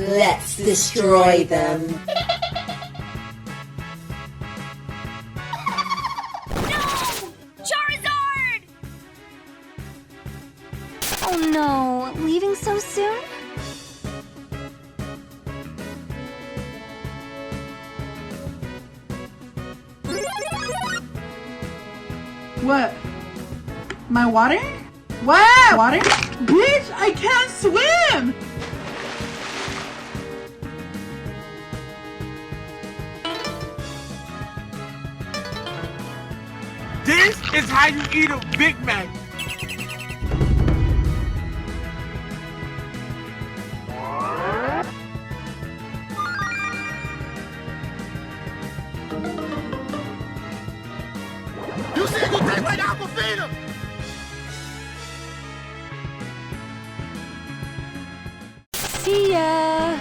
Let's destroy them. No! Charizard! Oh no, leaving so soon? What? My water? What? Water? Bitch, I can't swim! This is how you eat a Big Mac. You said you taste like Aquafina! See ya!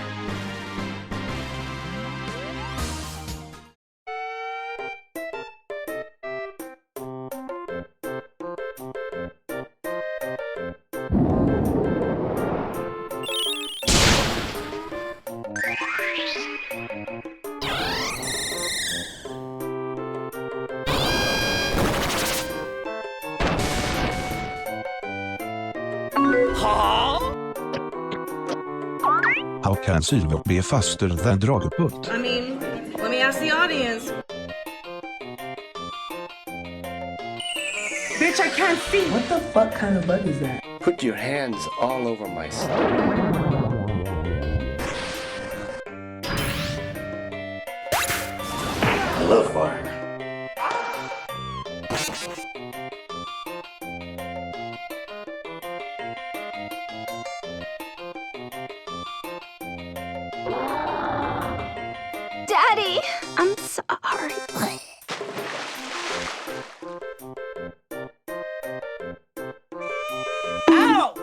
How can Sylvia be faster than Dragapult? I mean, let me ask the audience. Bitch, I can't see! What the fuck kind of bug is that? Put your hands all over my stomach. I love fire. Daddy! I'm sorry. Ow!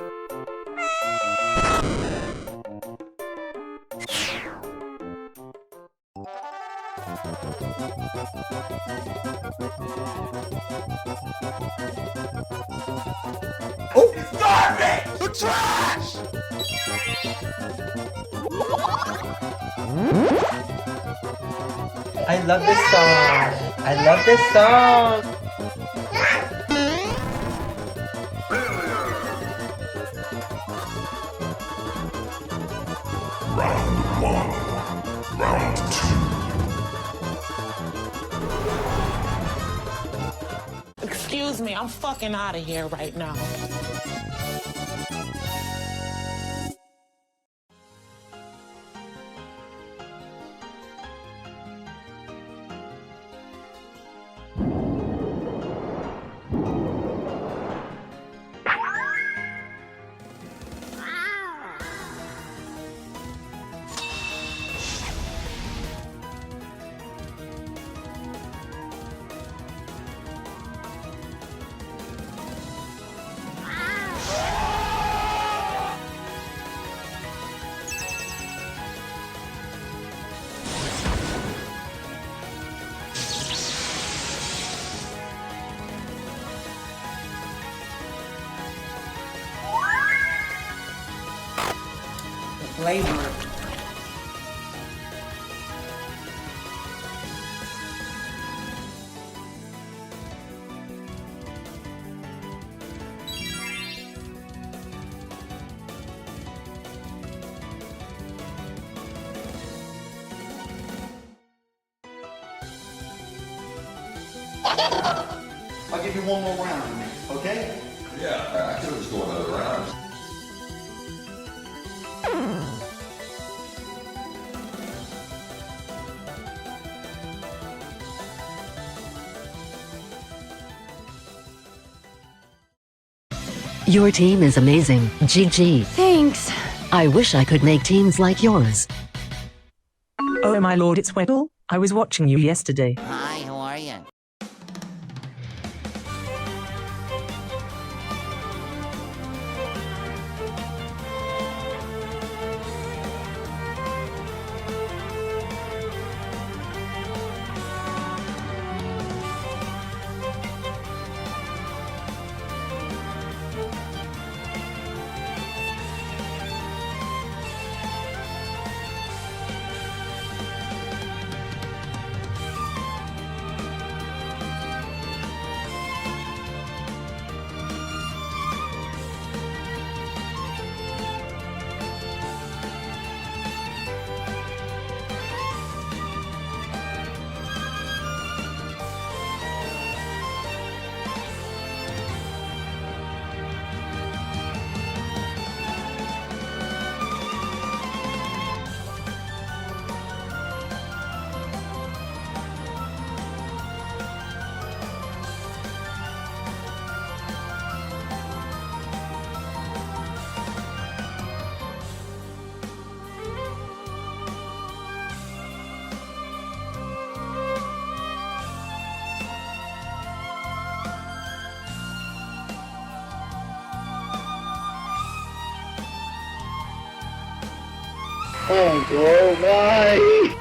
Oh, it's garbage! The trash! I love this song. I love this song. Excuse me, I'm fucking out of here right now. Flavor. I'll give you one more round, okay? Yeah, I could just go another round. Your team is amazing, GG. Thanks. I wish I could make teams like yours. Oh my lord, it's Weddle. I was watching you yesterday. Hi, how are you? Oh my!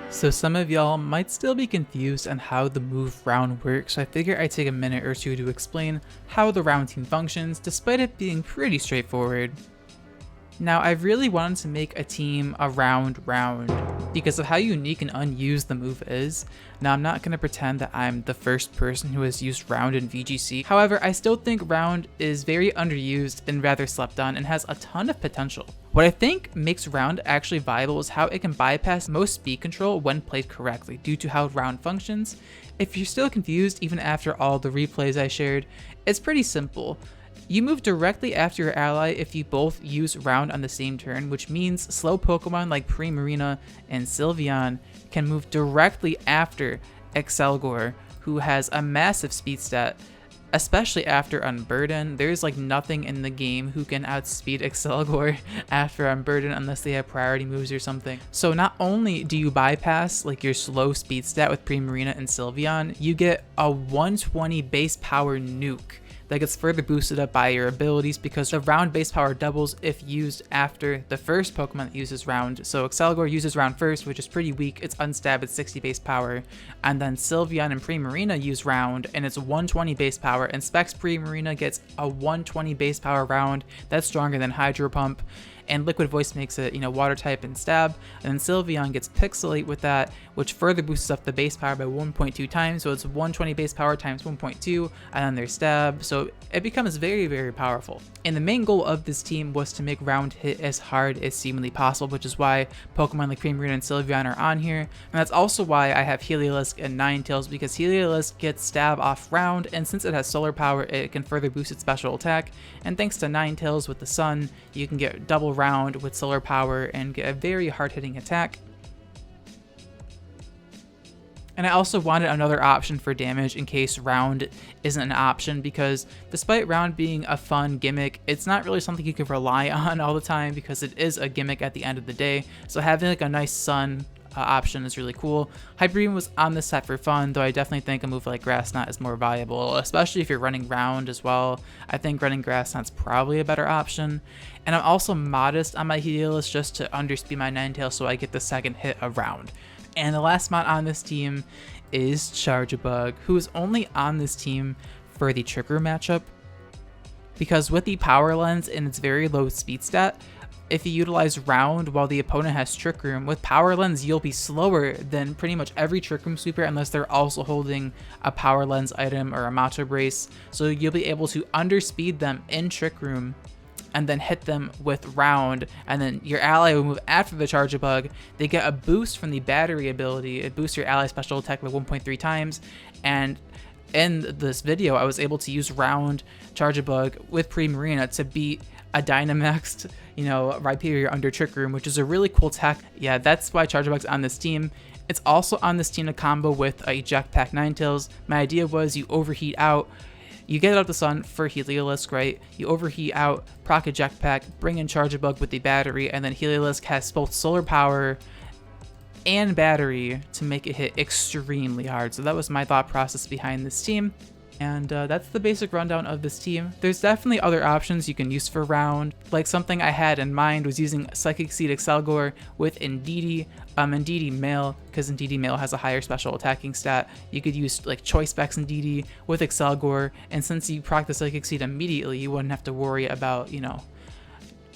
So some of y'all might still be confused on how the move round works, so I figure I'd take a minute or two to explain how the round team functions, despite it being pretty straightforward. Now, I really wanted to make a team around round because of how unique and unused the move is. Now, I'm not going to pretend that I'm the first person who has used round in VGC. However, I still think round is very underused and rather slept on and has a ton of potential. What I think makes round actually viable is how it can bypass most speed control when played correctly due to how round functions. If you're still confused even after all the replays I shared, it's pretty simple. You move directly after your ally if you both use round on the same turn, which means slow Pokemon like Primarina and Sylveon can move directly after Excelgor, who has a massive speed stat, especially after Unburden. There's like nothing in the game who can outspeed Excelgor after Unburden unless they have priority moves or something. So not only do you bypass like your slow speed stat with Primarina and Sylveon, you get a 120 base power nuke that gets further boosted up by your abilities because the round base power doubles if used after the first Pokemon that uses round. So Excelgor uses round first, which is pretty weak. It's unstab at 60 base power. And then Sylveon and Primarina use round and it's 120 base power. And Specs Primarina gets a 120 base power round. That's stronger than Hydro Pump. And Liquid Voice makes it, water type and stab. And then Sylveon gets Pixelate with that, which further boosts up the base power by 1.2 times. So it's 120 base power times 1.2, and then their stab. So it becomes very, very powerful. And the main goal of this team was to make round hit as hard as seemingly possible, which is why Pokemon like Primarina and Sylveon are on here. And that's also why I have Heliolisk and Ninetales, because Heliolisk gets stab off round, and since it has solar power, it can further boost its special attack. And thanks to Ninetales with the sun, you can get double round with solar power and get a very hard-hitting attack. And I also wanted another option for damage in case round isn't an option, because despite round being a fun gimmick, it's not really something you can rely on all the time because it is a gimmick at the end of the day. So having like a nice sun option is really cool. Hyper Beam was on this set for fun, though I definitely think a move like Grass Knot is more valuable, especially if you're running round as well. I think running Grass Knot's probably a better option. And I'm also modest on my Heliolisk just to underspeed my Ninetales so I get the second hit of round. And the last mod on this team is Charjabug, who is only on this team for the Trick Room matchup, because with the Power Lens and its very low speed stat, if you utilize round while the opponent has Trick Room, with Power Lens you'll be slower than pretty much every Trick Room sweeper unless they're also holding a Power Lens item or a Macho Brace. So you'll be able to underspeed them in Trick Room and then hit them with round, and then your ally will move after the Charjabug. They get a boost from the battery ability. It boosts your ally special attack by 1.3 times, and in this video I was able to use round Charjabug with Primarina to beat a Dynamaxed, Rhyperior under Trick Room, which is a really cool tech. Yeah, that's why Charjabug's on this team. It's also on this team to combo with a Jetpack Ninetales. My idea was you overheat out, You get out the sun for Heliolisk, right? You overheat out, proc a Jetpack, bring in Charjabug with the battery, and then Heliolisk has both solar power and battery to make it hit extremely hard. So that was my thought process behind this team. And that's the basic rundown of this team. There's definitely other options you can use for round. Like something I had in mind was using Psychic Seed Excelgor with Indeedee, Indeedee Male, because Indeedee Male has a higher special attacking stat. You could use like Choice Specs Indeedee with Excelgor, and since you proc the Psychic Seed immediately, you wouldn't have to worry about, you know,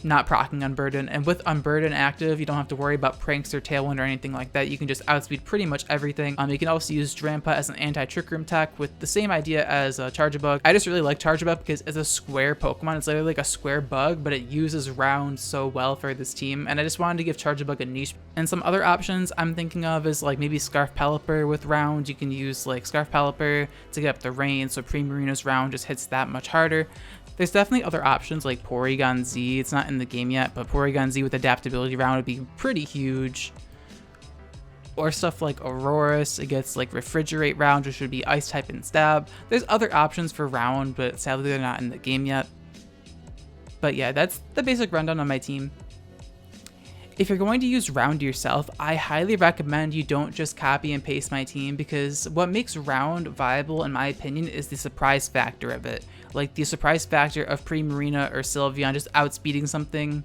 not proccing Unburden. And with Unburden active, you don't have to worry about Prankster, Tailwind, or anything like that. You can just outspeed pretty much everything. You can also use Drampa as an anti-Trick Room tech with the same idea as Charjabug. I just really like Charjabug because it's a square Pokemon. It's literally like a square bug, but it uses round so well for this team. And I just wanted to give Charjabug a niche. And some other options I'm thinking of is like maybe Scarf Pelipper with round. You can use like Scarf Pelipper to get up the range, so Primarina's round just hits that much harder. There's definitely other options like Porygon Z. It's not in the game yet, but Porygon Z with adaptability round would be pretty huge. Or stuff like Aurorus, it gets like Refrigerate round, which would be Ice type and Stab. There's other options for round, but sadly they're not in the game yet. But yeah, that's the basic rundown on my team. If you're going to use round yourself, I highly recommend you don't just copy and paste my team, because what makes round viable in my opinion is the surprise factor of it. Like the surprise factor of Primarina or Sylveon just outspeeding something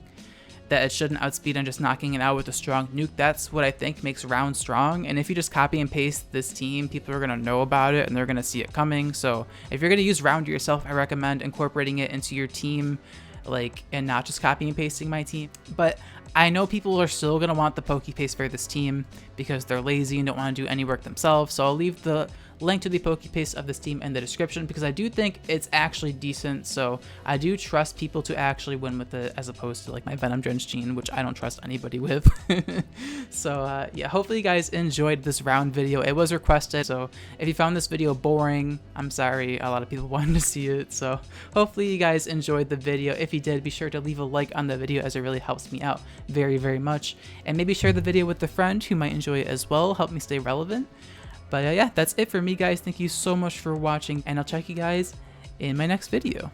that it shouldn't outspeed and just knocking it out with a strong nuke. That's what I think makes round strong. And if you just copy and paste this team, people are going to know about it and they're going to see it coming. So if you're going to use round yourself, I recommend incorporating it into your team, like, and not just copying and pasting my team. But I know people are still going to want the Pokepaste for this team because they're lazy and don't want to do any work themselves. So I'll leave the link to the Pokepaste of this team in the description because I do think it's actually decent. So I do trust people to actually win with it as opposed to like my Venom Drench gene, which I don't trust anybody with. So yeah, hopefully you guys enjoyed this round video. It was requested, so if you found this video boring, I'm sorry, a lot of people wanted to see it. So hopefully you guys enjoyed the video. If you did, be sure to leave a like on the video as it really helps me out very, very much. And maybe share the video with a friend who might enjoy it as well, help me stay relevant. But yeah, that's it for me, guys. Thank you so much for watching, and I'll check you guys in my next video.